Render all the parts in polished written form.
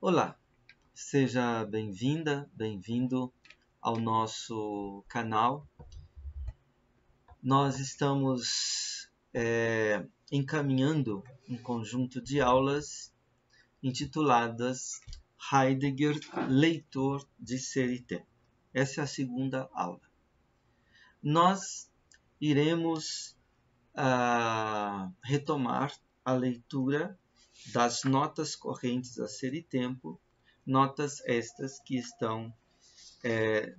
Olá, seja bem-vinda, bem-vindo ao nosso canal. Nós estamos encaminhando um conjunto de aulas intituladas Heidegger, Leitor de Ser e Tempo. Essa é a segunda aula. Nós iremos retomar a leitura das notas correntes a Ser e Tempo, notas estas que estão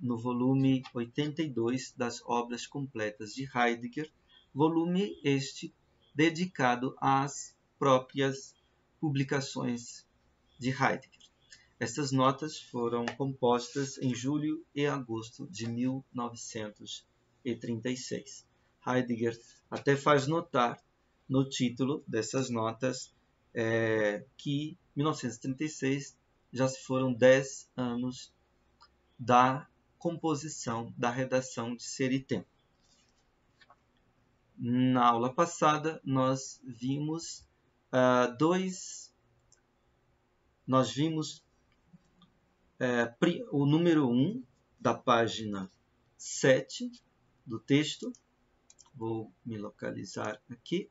no volume 82 das Obras Completas de Heidegger, volume este dedicado às próprias publicações de Heidegger. Estas notas foram compostas em julho e agosto de 1936. Heidegger até faz notar no título dessas notas que 1936 já se foram 10 anos da composição, da redação de Ser e Tempo. Na aula passada, nós vimos o número 1 da página 7 do texto. Vou me localizar aqui.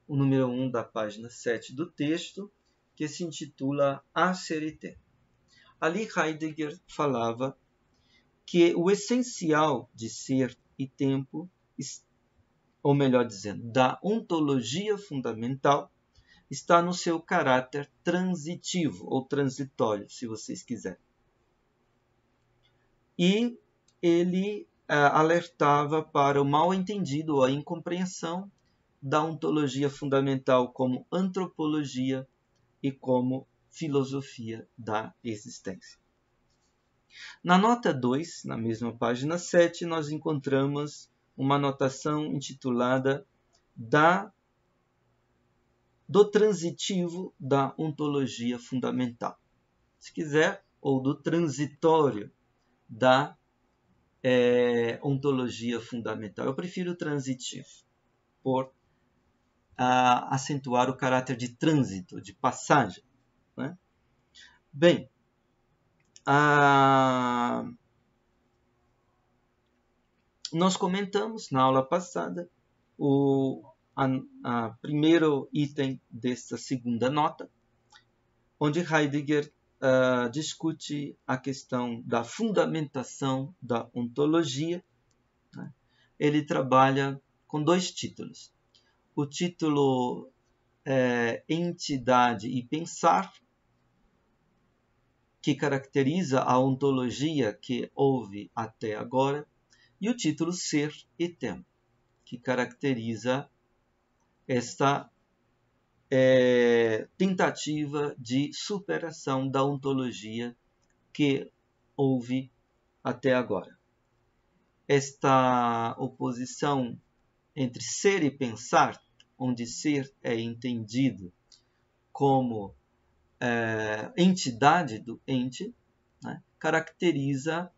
O número 1 da página 7 do texto, que se intitula A Ser e Tempo. Ali Heidegger falava que o essencial de ser e tempo, ou melhor dizendo, da ontologia fundamental, está no seu caráter transitivo, ou transitório, se vocês quiserem. E ele alertava para o mal-entendido ou a incompreensão da ontologia fundamental como antropologia e como filosofia da existência. Na nota 2, na mesma página 7, nós encontramos uma anotação intitulada do transitivo da ontologia fundamental. Se quiser, ou do transitório da ontologia fundamental. Eu prefiro o transitivo, por acentuar o caráter de trânsito, de passagem. Né? Bem, nós comentamos na aula passada o primeiro item desta segunda nota, onde Heidegger discute a questão da fundamentação da ontologia. Né? Ele trabalha com dois títulos. O título Entidade e Pensar, que caracteriza a ontologia que houve até agora, e o título Ser e Tempo, que caracteriza esta tentativa de superação da ontologia que houve até agora. Esta oposição entre ser e pensar, onde ser é entendido como entidade do ente, né, caracteriza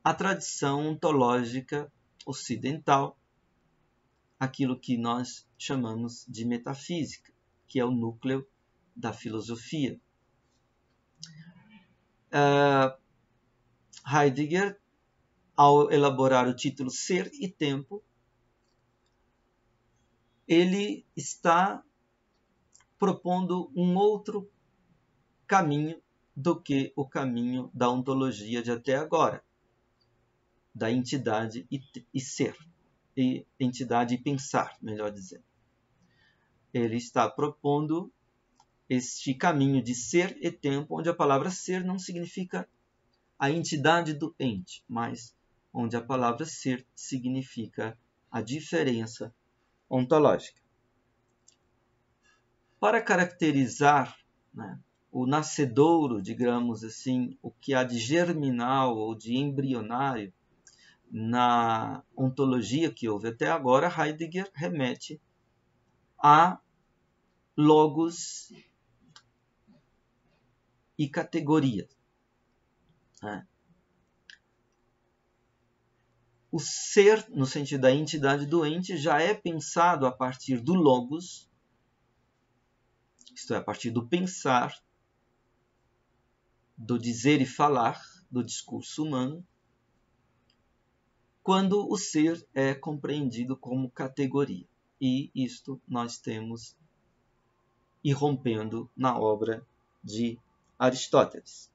a tradição ontológica ocidental, aquilo que nós chamamos de metafísica, que é o núcleo da filosofia. Heidegger, ao elaborar o título Ser e Tempo, ele está propondo um outro caminho do que o caminho da ontologia de até agora, da entidade e ser, e entidade e pensar, melhor dizendo. Ele está propondo este caminho de ser e tempo, onde a palavra ser não significa a entidade do ente, mas onde a palavra ser significa a diferença ontológica. Para caracterizar, né, o nascedouro, digamos assim, o que há de germinal ou de embrionário na ontologia que houve até agora, Heidegger remete a logos e categorias. O ser, no sentido da entidade do ente, já é pensado a partir do logos, isto é, a partir do pensar, do dizer e falar, do discurso humano, quando o ser é compreendido como categoria. E isto nós temos irrompendo na obra de Aristóteles.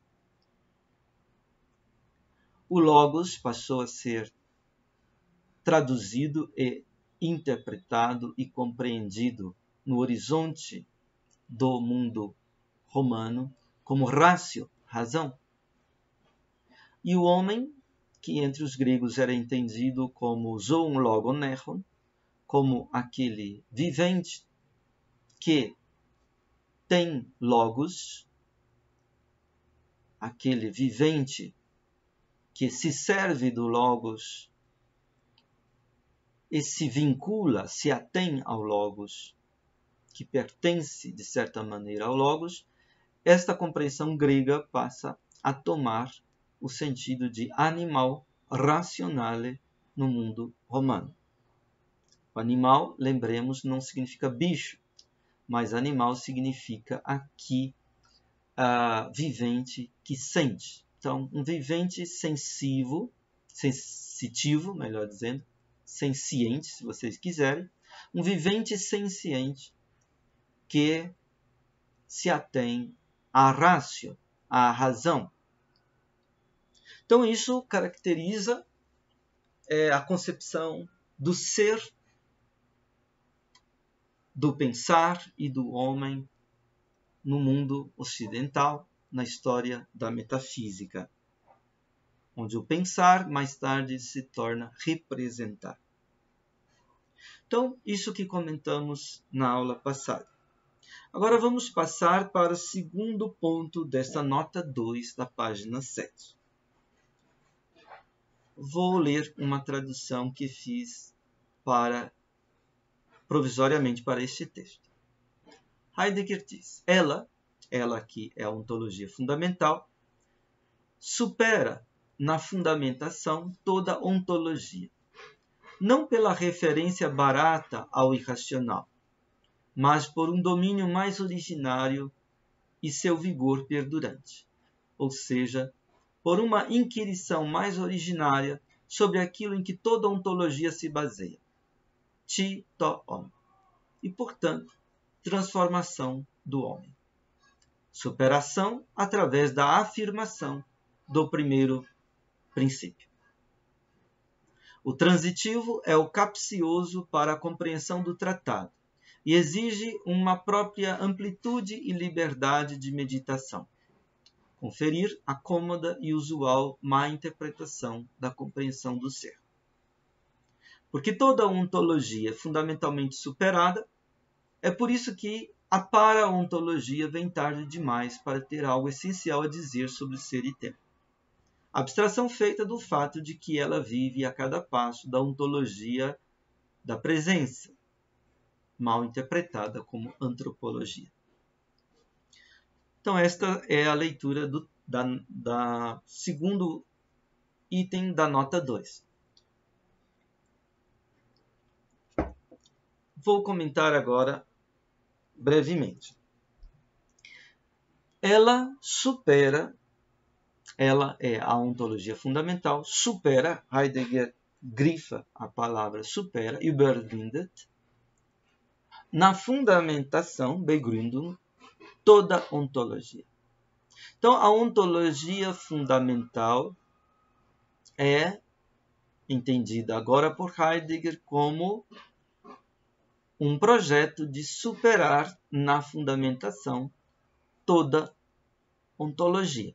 O Logos passou a ser traduzido e interpretado e compreendido no horizonte do mundo romano como ratio, razão. E o homem, que entre os gregos era entendido como zoon logon nechon, como aquele vivente que tem logos, aquele vivente que se serve do logos e se vincula, se atém ao logos, que pertence de certa maneira ao logos, esta compreensão grega passa a tomar o sentido de animal rationale no mundo romano. O animal, lembremos, não significa bicho, mas animal significa aqui vivente que sente. Então, um vivente sensitivo, melhor dizendo, senciente, se vocês quiserem, um vivente senciente que se atém à ratio, à razão. Então, isso caracteriza a concepção do ser, do pensar e do homem no mundo ocidental, na história da metafísica, onde o pensar mais tarde se torna representar. Então, isso que comentamos na aula passada. Agora vamos passar para o segundo ponto desta nota 2 da página 7. Vou ler uma tradução que fiz provisoriamente para este texto. Heidegger diz: ela que é a ontologia fundamental, supera na fundamentação toda ontologia, não pela referência barata ao irracional, mas por um domínio mais originário e seu vigor perdurante, ou seja, por uma inquirição mais originária sobre aquilo em que toda ontologia se baseia, ti to homo, e, portanto, transformação do homem. Superação através da afirmação do primeiro princípio. O transitivo é o capcioso para a compreensão do tratado e exige uma própria amplitude e liberdade de meditação. Conferir a cômoda e usual má interpretação da compreensão do ser. Porque toda ontologia é fundamentalmente superada, é por isso que a para-ontologia vem tarde demais para ter algo essencial a dizer sobre ser e tempo. Abstração feita do fato de que ela vive a cada passo da ontologia da presença, mal interpretada como antropologia. Então, esta é a leitura da segundo item da nota 2. Vou comentar agora brevemente. Ela é a ontologia fundamental, supera, Heidegger grifa a palavra supera, überwindet, na fundamentação, Begründung, toda ontologia. Então, a ontologia fundamental é entendida agora por Heidegger como um projeto de superar na fundamentação toda ontologia.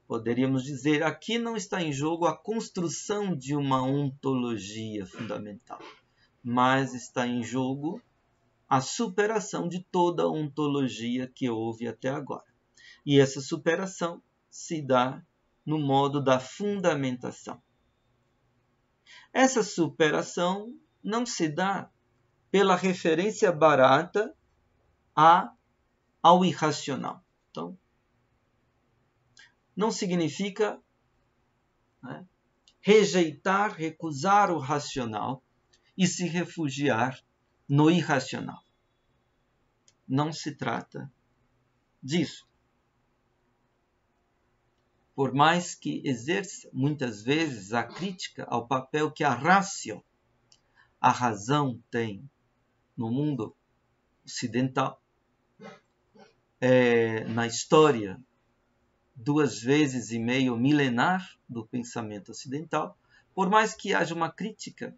Poderíamos dizer, aqui não está em jogo a construção de uma ontologia fundamental, mas está em jogo a superação de toda a ontologia que houve até agora. E essa superação se dá no modo da fundamentação. Essa superação não se dá pela referência barata ao irracional. Então, não significa rejeitar, recusar o racional e se refugiar no irracional. não se trata disso. Por mais que exerça muitas vezes a crítica ao papel que a ratio, a razão, tem no mundo ocidental, na história 2,5 vezes milenar do pensamento ocidental, por mais que haja uma crítica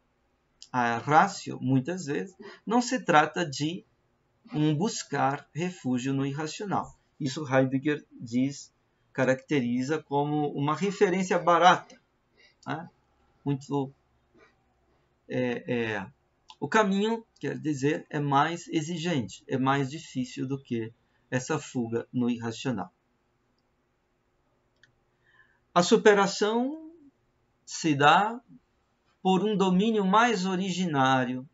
à ratio, muitas vezes, não se trata de buscar refúgio no irracional. Isso Heidegger caracteriza como uma referência barata. Né? O caminho, quer dizer, é mais exigente, é mais difícil do que essa fuga no irracional. A superação se dá por um domínio mais originário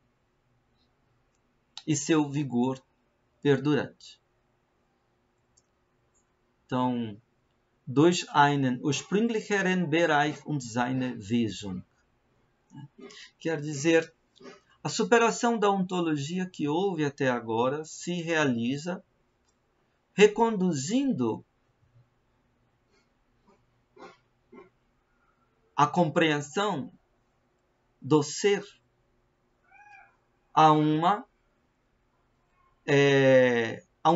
e seu vigor perdurante. Então, durch einen ursprünglicheren Bereich und seine Wesung. Quer dizer, a superação da ontologia que houve até agora se realiza reconduzindo a compreensão do ser a um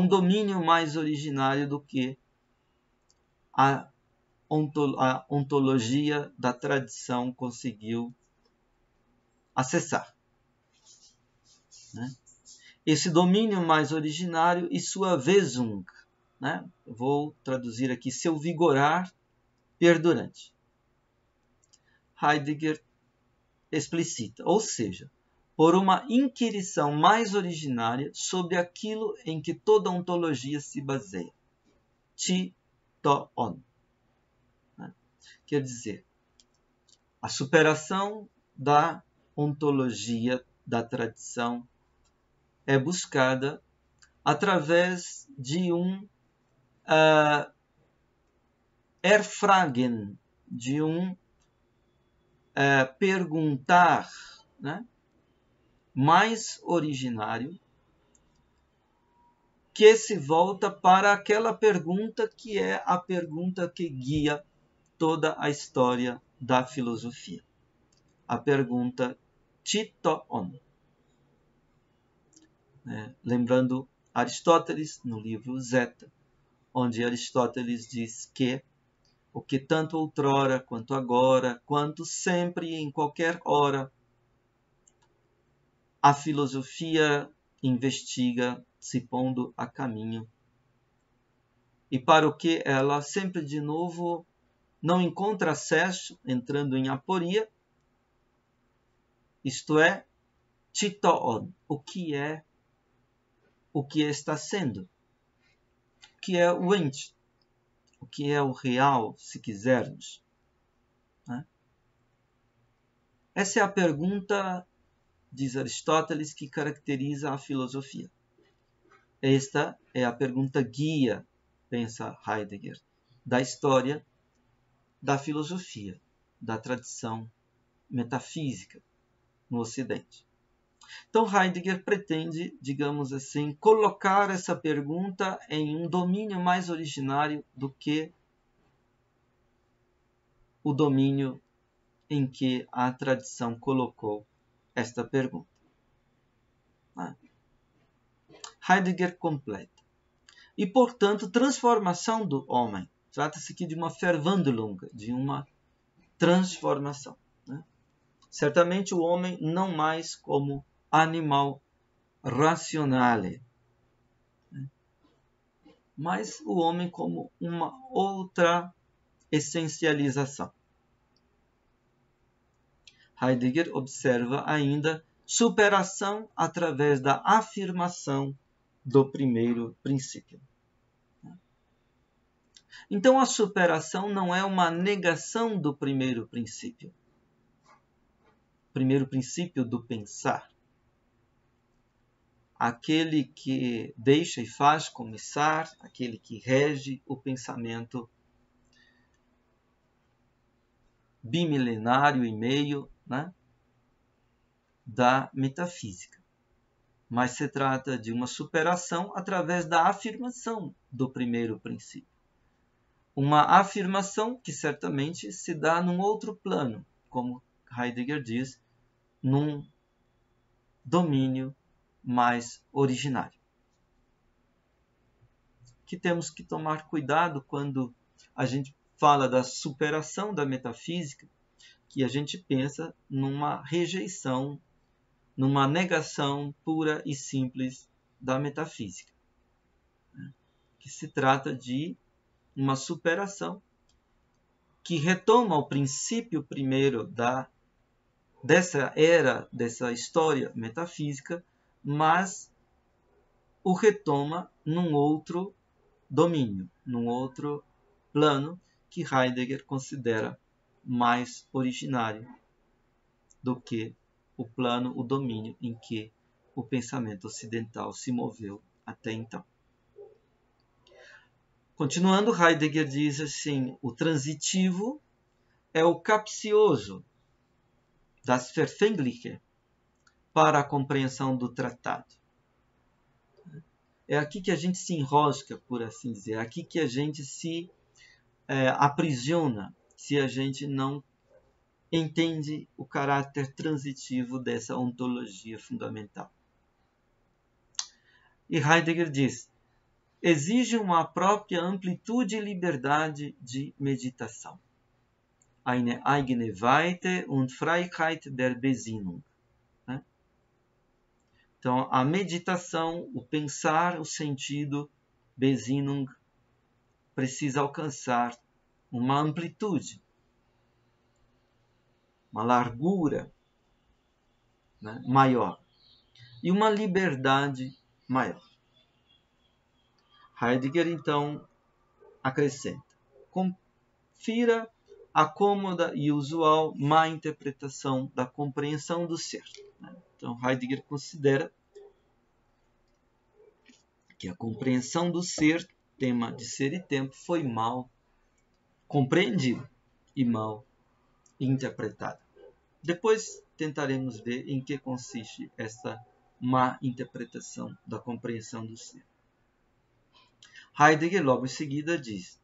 domínio mais originário do que a ontologia da tradição conseguiu acessar. Né? Esse domínio mais originário e sua Wesung, né? Vou traduzir aqui, seu vigorar perdurante. Heidegger explicita, ou seja, por uma inquirição mais originária sobre aquilo em que toda ontologia se baseia. Chi to on. Quer dizer, a superação da ontologia da tradição é buscada através de erfragen, de perguntar, né, mais originário, que se volta para aquela pergunta que é a pergunta que guia toda a história da filosofia. A pergunta chi to on. Lembrando Aristóteles no livro Zeta, onde Aristóteles diz que o que tanto outrora, quanto agora, quanto sempre e em qualquer hora, a filosofia investiga se pondo a caminho, e para o que ela sempre de novo não encontra acesso, entrando em aporia, isto é, chi to on, o que está sendo, o que é o ente, o que é o real, se quisermos. Né? Essa é a pergunta, diz Aristóteles, que caracteriza a filosofia. Esta é a pergunta guia, pensa Heidegger, da história da filosofia, da tradição metafísica no Ocidente. Então Heidegger pretende, digamos assim, colocar essa pergunta em um domínio mais originário do que o domínio em que a tradição colocou esta pergunta. Heidegger completa. E, portanto, transformação do homem. Trata-se aqui de uma Verwandlung, de uma transformação. Né? Certamente o homem não mais como animal racionale, né? Mas o homem como uma outra essencialização. Heidegger observa ainda superação através da afirmação do primeiro princípio. Então, a superação não é uma negação do primeiro princípio do pensar. Aquele que deixa e faz começar, aquele que rege o pensamento bimilenário e meio, né, da metafísica. mas se trata de uma superação através da afirmação do primeiro princípio. Uma afirmação que certamente se dá num outro plano, como Heidegger diz, num domínio mais originário. Que temos que tomar cuidado quando a gente fala da superação da metafísica, que a gente pensa numa rejeição, numa negação pura e simples da metafísica. Que se trata de uma superação que retoma o princípio primeiro dessa era, dessa história metafísica, mas o retoma num outro domínio, num outro plano que Heidegger considera mais originário do que o plano, o domínio em que o pensamento ocidental se moveu até então. Continuando, Heidegger diz assim: o transitivo é o capcioso, das Verfängliche, para a compreensão do tratado. É aqui que a gente se enrosca, por assim dizer, é aqui que a gente se aprisiona, se a gente não entende o caráter transitivo dessa ontologia fundamental. E Heidegger diz: exige uma própria amplitude e liberdade de meditação. Eine eigene Weite und Freiheit der Besinnung. Então, a meditação, o pensar, o sentido, Besinnung, precisa alcançar uma amplitude, uma largura, né, maior e uma liberdade maior. Heidegger, então, acrescenta: confira a cômoda e usual má interpretação da compreensão do ser. Então, Heidegger considera que a compreensão do ser, tema de Ser e Tempo, foi mal compreendida e mal interpretada. Depois tentaremos ver em que consiste essa má interpretação da compreensão do ser. Heidegger, logo em seguida, diz: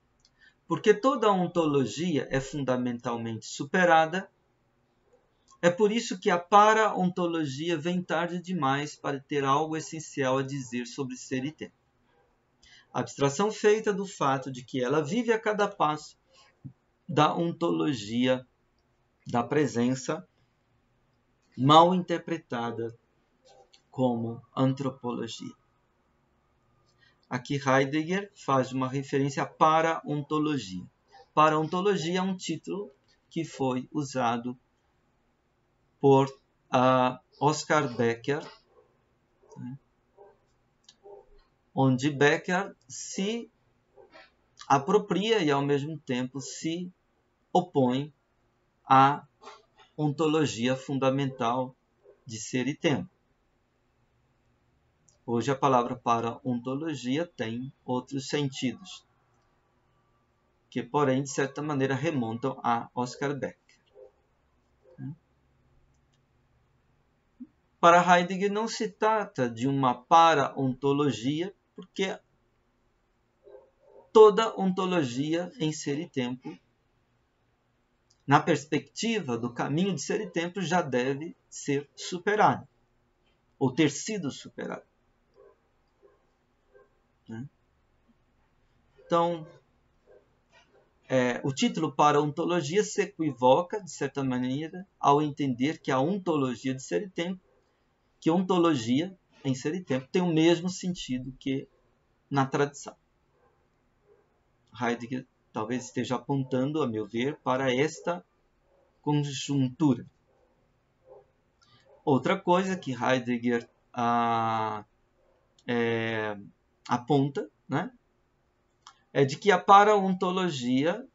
porque toda ontologia é fundamentalmente superada, é por isso que a para-ontologia vem tarde demais para ter algo essencial a dizer sobre ser e tempo. A abstração feita do fato de que ela vive a cada passo da ontologia da presença, mal interpretada como antropologia. Aqui Heidegger faz uma referência à para-ontologia. Para-ontologia é um título que foi usado por Oscar Becker, onde Becker se apropria e, ao mesmo tempo, se opõe à ontologia fundamental de ser e tempo. Hoje a palavra para ontologia tem outros sentidos, que, porém, de certa maneira, remontam a Oscar Becker. Para Heidegger não se trata de uma para-ontologia, porque toda ontologia em ser e tempo, na perspectiva do caminho de ser e tempo, já deve ser superada, ou ter sido superada. Então, o título para ontologia se equivoca, de certa maneira, ao entender que a ontologia de ser e tempo, que ontologia em ser e tempo tem o mesmo sentido que na tradição. Heidegger talvez esteja apontando, a meu ver, para esta conjuntura. Outra coisa que Heidegger aponta, né, é de que a para-ontologia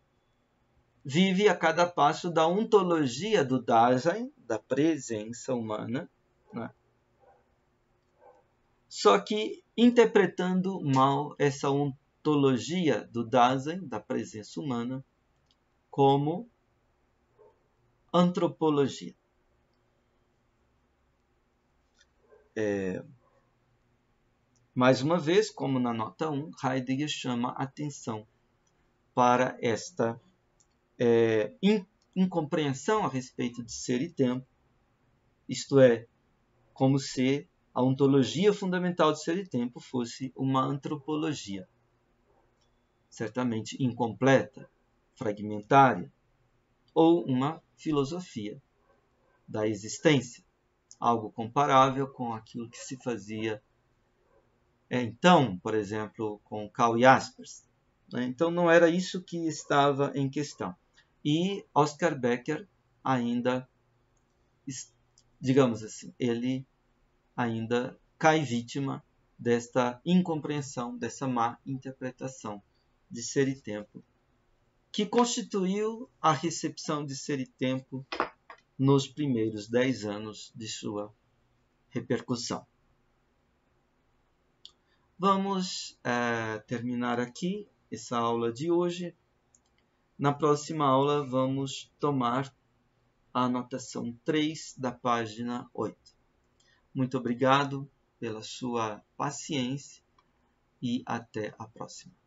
vive a cada passo da ontologia do Dasein, da presença humana, né? Só que interpretando mal essa ontologia do Dasein, da presença humana, como antropologia. Mais uma vez, como na nota 1, Heidegger chama atenção para esta incompreensão a respeito de ser e tempo, isto é, como se a ontologia fundamental de ser e tempo fosse uma antropologia, certamente incompleta, fragmentária, ou uma filosofia da existência, algo comparável com aquilo que se fazia então, por exemplo, com Karl Jaspers. Então não era isso que estava em questão. E Oscar Becker ainda, digamos assim, ele ainda cai vítima desta incompreensão, dessa má interpretação de ser e tempo, que constituiu a recepção de ser e tempo nos primeiros 10 anos de sua repercussão. Vamos terminar aqui essa aula de hoje. Na próxima aula vamos tomar a anotação 3 da página 8. Muito obrigado pela sua paciência e até a próxima.